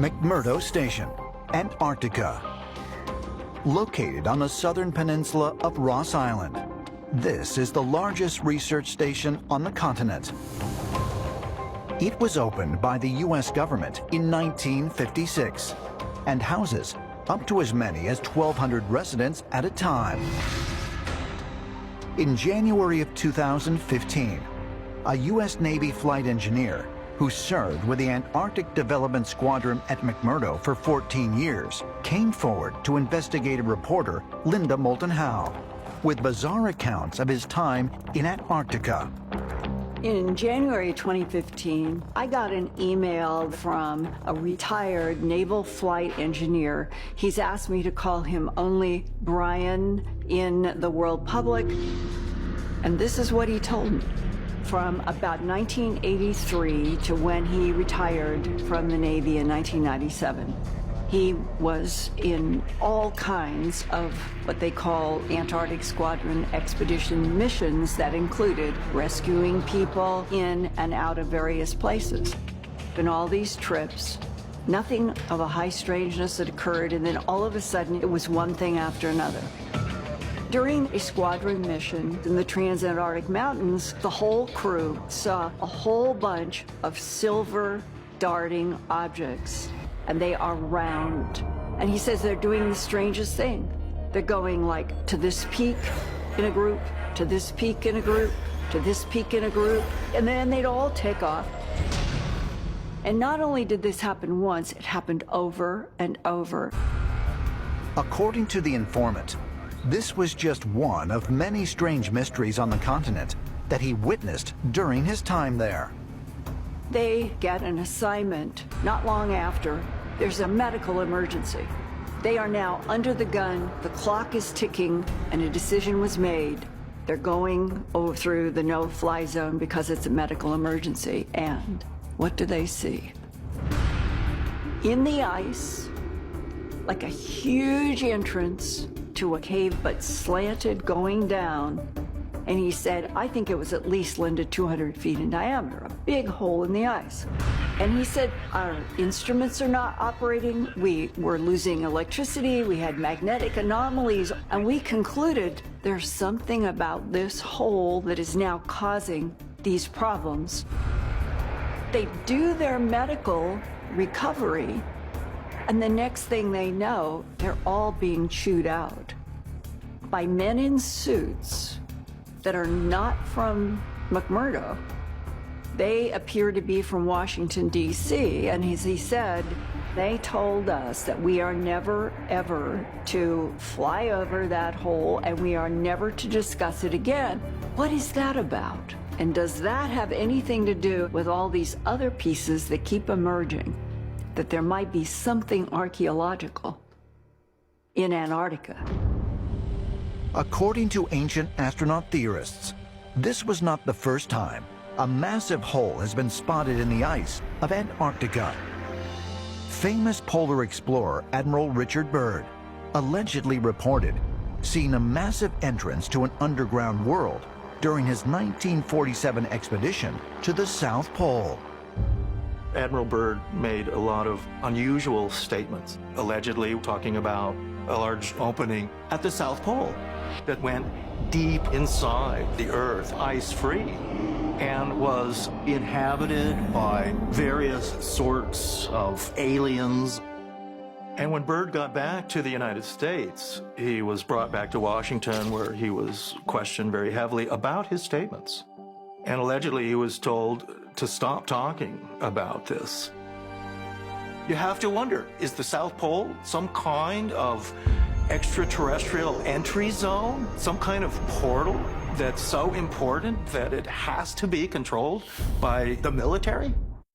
McMurdo Station, Antarctica. Located on the southern peninsula of Ross Island, this is the largest research station on the continent. It was opened by the U.S. government in 1956 and houses up to as many as 1,200 residents at a time. In January of 2015, a U.S. Navy flight engineer who served with the Antarctic Development Squadron at McMurdo for 14 years, came forward to investigative reporter Linda Moulton Howe with bizarre accounts of his time in Antarctica. In January 2015, I got an email from a retired naval flight engineer. He's asked me to call him only Brian in the world public, and this is what he told me. From about 1983 to when he retired from the Navy in 1997. He was in all kinds of what they call Antarctic Squadron expedition missions that included rescuing people in and out of various places. In all these trips, nothing of a high strangeness had occurred, and then all of a sudden it was one thing after another. During a squadron mission in the Transantarctic Mountains, the whole crew saw a whole bunch of silver darting objects, and they are round. And he says they're doing the strangest thing. They're going like to this peak in a group, to this peak in a group, to this peak in a group, and then they'd all take off. And not only did this happen once, it happened over and over. According to the informant, this was just one of many strange mysteries on the continent that he witnessed during his time there. They get an assignment not long after. There's a medical emergency. They are now under the gun, the clock is ticking, and a decision was made. They're going over through the no-fly zone because it's a medical emergency. And what do they see? In the ice, like a huge entrance to a cave, but slanted going down. And he said, I think it was at least, Linda, 200 feet in diameter, a big hole in the ice. And he said, our instruments are not operating. We were losing electricity. We had magnetic anomalies. And we concluded there's something about this hole that is now causing these problems. They do their medical recovery, and the next thing they know, they're all being chewed out by men in suits that are not from McMurdo. They appear to be from Washington, D.C., and as he said, they told us that we are never, ever to fly over that hole, and we are never to discuss it again. What is that about? And does that have anything to do with all these other pieces that keep emerging? That there might be something archaeological in Antarctica. According to ancient astronaut theorists, this was not the first time a massive hole has been spotted in the ice of Antarctica. Famous polar explorer Admiral Richard Byrd allegedly reported seeing a massive entrance to an underground world during his 1947 expedition to the South Pole. Admiral Byrd made a lot of unusual statements, allegedly talking about a large opening at the South Pole that went deep inside the Earth, ice-free, and was inhabited by various sorts of aliens. And when Byrd got back to the United States, he was brought back to Washington, where he was questioned very heavily about his statements. And allegedly he was told to stop talking about this. You have to wonder, is the South Pole some kind of extraterrestrial entry zone? Some kind of portal that's so important that it has to be controlled by the military?